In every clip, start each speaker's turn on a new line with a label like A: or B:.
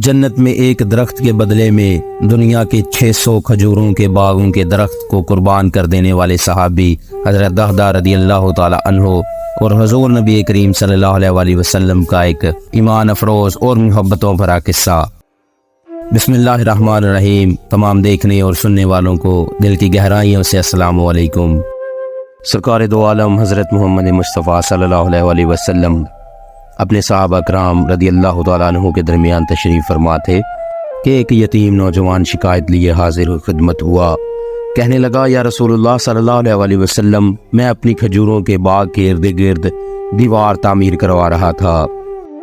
A: جنت میں ایک درخت کے بدلے میں دنیا کے 600 کھجوروں کے باغوں کے درخت کو قربان کر دینے والے صحابی حضرت دہدہ رضی اللہ تعالی عنہ اور حضور نبی کریم صلی اللہ علیہ وسلم کا ایک ایمان افروز اور محبتوں بھرا قصہ۔ بسم اللہ الرحمن الرحیم۔ تمام دیکھنے اور سننے والوں کو دل کی گہرائیوں سے السلام علیکم۔ سرکار دو عالم حضرت محمد مصطفیٰ صلی اللہ علیہ وسلم اپنے صحابہ کرام رضی اللہ تعالیٰ عنہ کے درمیان تشریف فرما تھے کہ ایک یتیم نوجوان شکایت لیے حاضر خدمت ہوا۔ کہنے لگا، یا رسول اللہ صلی اللہ علیہ وسلم، میں اپنی کھجوروں کے باغ کے ارد گرد دیوار تعمیر کروا رہا تھا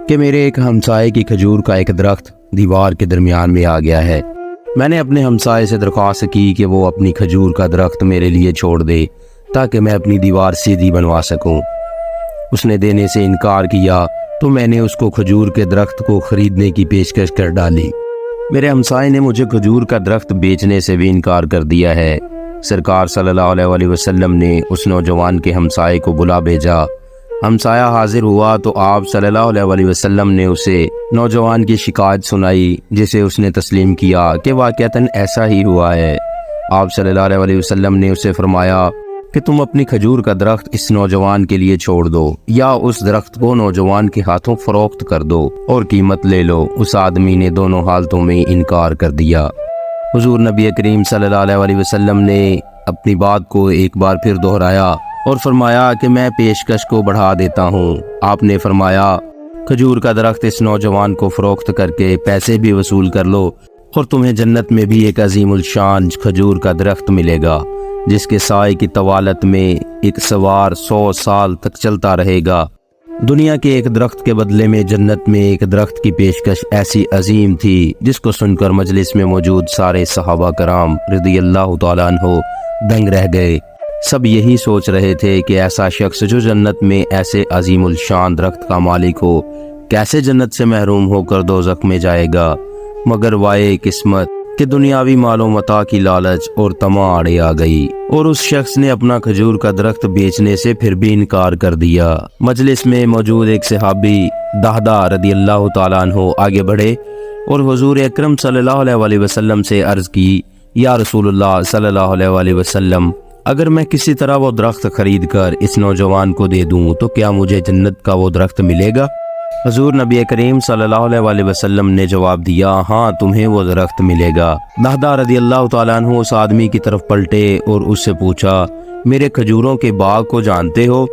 A: کہ میرے ایک ہمسائے کی کھجور کا ایک درخت دیوار کے درمیان میں آ گیا ہے۔ میں نے اپنے ہمسائے سے درخواست کی کہ وہ اپنی کھجور کا درخت میرے لیے چھوڑ دے تاکہ میں اپنی دیوار سیدھی بنوا سکوں۔ اس نے دینے سے انکار کیا تو میں نے اس کو کھجور کے درخت کو خریدنے کی پیشکش کر ڈالی۔ میرے ہمسائے نے مجھے کھجور کا درخت بیچنے سے بھی انکار کر دیا ہے۔ سرکار صلی اللہ علیہ وسلم نے اس نوجوان کے ہمسائے کو بلا بھیجا۔ ہمسایہ حاضر ہوا تو آپ صلی اللہ علیہ وسلم نے اسے نوجوان کی شکایت سنائی، جسے اس نے تسلیم کیا کہ واقعتاً ایسا ہی ہوا ہے۔ آپ صلی اللہ علیہ وسلم نے اسے فرمایا کہ تم اپنی کھجور کا درخت اس نوجوان کے لیے چھوڑ دو، یا اس درخت کو نوجوان کے ہاتھوں فروخت کر دو اور قیمت لے لو۔ اس آدمی نے دونوں حالتوں میں انکار کر دیا۔ حضور نبی کریم صلی اللہ علیہ وسلم نے اپنی بات کو ایک بار پھر دہرایا اور فرمایا کہ میں پیشکش کو بڑھا دیتا ہوں۔ آپ نے فرمایا، کھجور کا درخت اس نوجوان کو فروخت کر کے پیسے بھی وصول کر لو اور تمہیں جنت میں بھی ایک عظیم الشان کھجور کا درخت ملے گا، جس کے سائے کی طوالت میں ایک سوار 100 سال تک چلتا رہے گا۔ دنیا کے ایک درخت کے بدلے میں جنت میں ایک درخت کی پیشکش ایسی عظیم تھی جس کو سن کر مجلس میں موجود سارے صحابہ کرام رضی اللہ تعالیٰ عنہ دنگ رہ گئے۔ سب یہی سوچ رہے تھے کہ ایسا شخص جو جنت میں ایسے عظیم الشان درخت کا مالک ہو، کیسے جنت سے محروم ہو کر دوزخ میں جائے گا۔ مگر وائے قسمت کہ دنیاوی مال و متاع کی لالچ اور طمع آڑے آ گئی اور اس شخص نے اپنا کھجور کا درخت بیچنے سے پھر بھی انکار کر دیا۔ مجلس میں موجود ایک صحابی دہدہ رضی اللہ تعالیٰ عنہ آگے بڑھے اور حضور اکرم صلی اللہ علیہ وسلم سے عرض کی، یا رسول اللہ صلی اللہ علیہ وسلم، اگر میں کسی طرح وہ درخت خرید کر اس نوجوان کو دے دوں تو کیا مجھے جنت کا وہ درخت ملے گا؟ حضور نبی کریم صلی اللہ علیہ وسلم نے جواب دیا، ہاں، تمہیں وہ درخت ملے گا۔ دہدہ رضی اللہ تعالیٰ عنہ اس آدمی کی طرف پلٹے اور اس سے پوچھا، میرے کھجوروں کے باغ کو جانتے ہو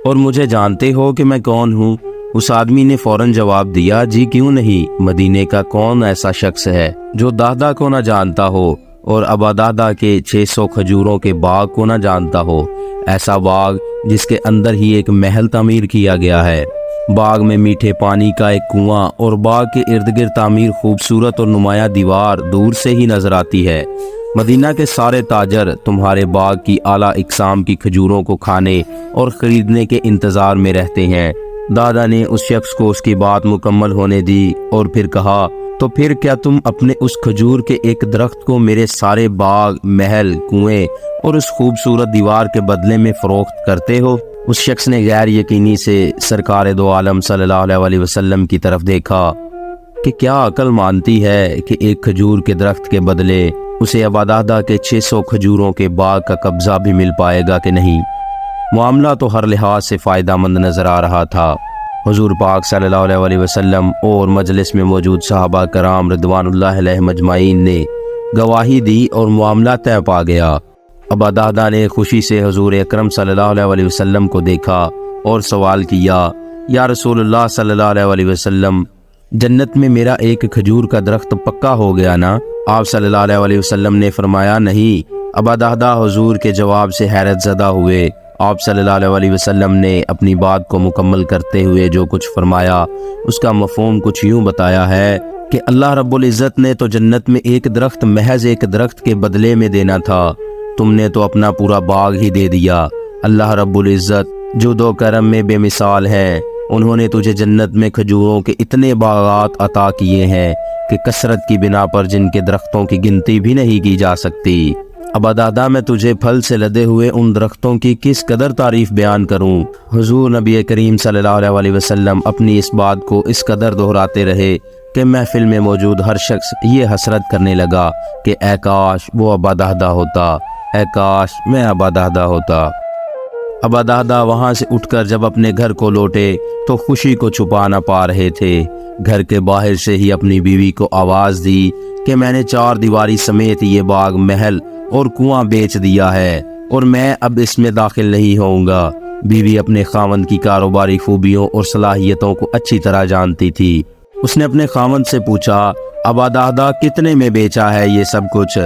A: اور مجھے جانتے ہو کہ میں کون ہوں؟ اس آدمی نے فوراً جواب دیا، جی کیوں نہیں، مدینے کا کون ایسا شخص ہے جو دہدہ کو نہ جانتا ہو اور ابا دہدہ کے 600 کھجوروں کے باغ کو نہ جانتا ہو، ایسا باغ جس کے اندر ہی ایک محل تعمیر کیا گیا ہے۔ باغ میں میٹھے پانی کا ایک کنواں اور باغ کے ارد گرد تعمیر خوبصورت اور نمایاں دیوار دور سے ہی نظر آتی ہے۔ مدینہ کے سارے تاجر تمہارے باغ کی اعلیٰ اقسام کی کھجوروں کو کھانے اور خریدنے کے انتظار میں رہتے ہیں۔ دادا نے اس شخص کو اس کی بات مکمل ہونے دی اور پھر کہا، تو پھر کیا تم اپنے اس کھجور کے ایک درخت کو میرے سارے باغ، محل، کنویں اور اس خوبصورت دیوار کے بدلے میں فروخت کرتے ہو؟ اس شخص نے غیر یقینی سے سرکار دو عالم صلی اللہ علیہ وسلم کی طرف دیکھا کہ کیا عقل مانتی ہے کہ ایک کھجور کے درخت کے بدلے اسے ابا دہدہ کے 600 کھجوروں کے باغ کا قبضہ بھی مل پائے گا کہ نہیں؟ معاملہ تو ہر لحاظ سے فائدہ مند نظر آ رہا تھا۔ حضور پاک صلی اللہ علیہ وسلم اور مجلس میں موجود صحابہ کرام رضوان اللہ علیہ مجمعین نے گواہی دی اور معاملہ طے پا گیا۔ ابا دہدہ نے خوشی سے حضور اکرم صلی اللہ علیہ وسلم کو دیکھا اور سوال کیا، یا رسول اللہ صلی اللہ علیہ وسلم، جنت میں میرا ایک کھجور کا درخت پکا ہو گیا نا؟ آپ صلی اللہ علیہ وسلم نے فرمایا، نہیں۔ ابا دہدہ حضور کے جواب سے حیرت زدہ ہوئے۔ آپ صلی اللہ علیہ وسلم نے اپنی بات کو مکمل کرتے ہوئے جو کچھ فرمایا اس کا مفہوم کچھ یوں بتایا ہے کہ اللہ رب العزت نے تو جنت میں ایک درخت محض ایک درخت کے بدلے میں دینا تھا، تم نے تو اپنا پورا باغ ہی دے دیا۔ اللہ رب العزت جو دو کرم میں بے مثال ہے، انہوں نے تجھے جنت میں کھجوروں کے اتنے باغات عطا کیے ہیں کہ کثرت کی بنا پر جن کے درختوں کی گنتی بھی نہیں کی جا سکتی۔ ابادہدا میں تجھے پھل سے لدے ہوئے ان درختوں کی کس قدر تعریف بیان کروں۔ حضور نبی کریم صلی اللہ علیہ وسلم اپنی اس بات کو اس قدر دہراتے رہے کہ محفل میں موجود ہر شخص یہ حسرت کرنے لگا کہ اے کاش وہ ابادہدا ہوتا، اے کاش میں ابادہدا ہوتا۔ ابادہدا وہاں سے اٹھ کر جب اپنے گھر کو لوٹے تو خوشی کو چھپا نہ پا رہے تھے۔ گھر کے باہر سے ہی اپنی بیوی کو آواز دی کہ میں نے 4 دیواری سمیت یہ باغ، محل اور کنواں بیچ دیا ہے اور میں اب اس میں داخل نہیں ہوں گا۔ بیوی اپنے خاوند کی کاروباری خوبیوں اور صلاحیتوں کو اچھی طرح جانتی تھی۔ اس نے اپنے خاوند سے پوچھا، ابادہدا کتنے میں بیچا ہے یہ سب کچھ؟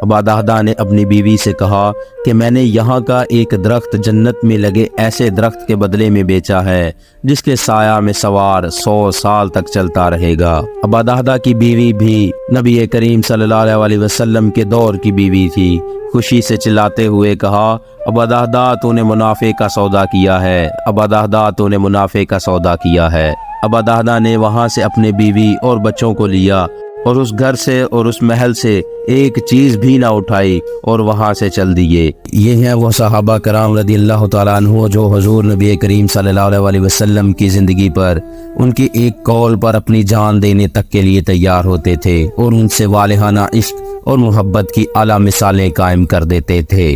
A: ابادہدا نے اپنی بیوی سے کہا کہ میں نے یہاں کا ایک درخت جنت میں لگے ایسے درخت کے بدلے میں بیچا ہے جس کے سایہ میں سوار 100 سال تک چلتا رہے گا۔ ابادہدا کی بیوی بھی نبی کریم صلی اللہ علیہ وسلم کے دور کی بیوی تھی۔ خوشی سے چلاتے ہوئے کہا، ابادہدا تو نے منافع کا سودا کیا ہے، ابادہدا تو نے منافع کا سودا کیا ہے۔ ابادہدا نے وہاں سے اپنے بیوی اور بچوں کو لیا اور اس گھر سے اور اس محل سے ایک چیز بھی نہ اٹھائی اور وہاں سے چل دیے۔ یہ ہیں وہ صحابہ کرام رضی اللہ تعالیٰ عنہ جو حضور نبی کریم صلی اللہ علیہ وسلم کی زندگی پر، ان کی ایک قول پر اپنی جان دینے تک کے لیے تیار ہوتے تھے اور ان سے والہانہ عشق اور محبت کی اعلیٰ مثالیں قائم کر دیتے تھے۔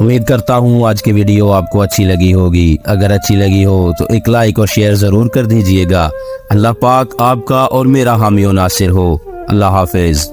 A: امید کرتا ہوں آج کی ویڈیو آپ کو اچھی لگی ہوگی۔ اگر اچھی لگی ہو تو ایک لائک اور شیئر ضرور کر دیجئے گا۔ اللہ پاک آپ کا اور میرا حامی و ناصر ہو۔ اللہ حافظ۔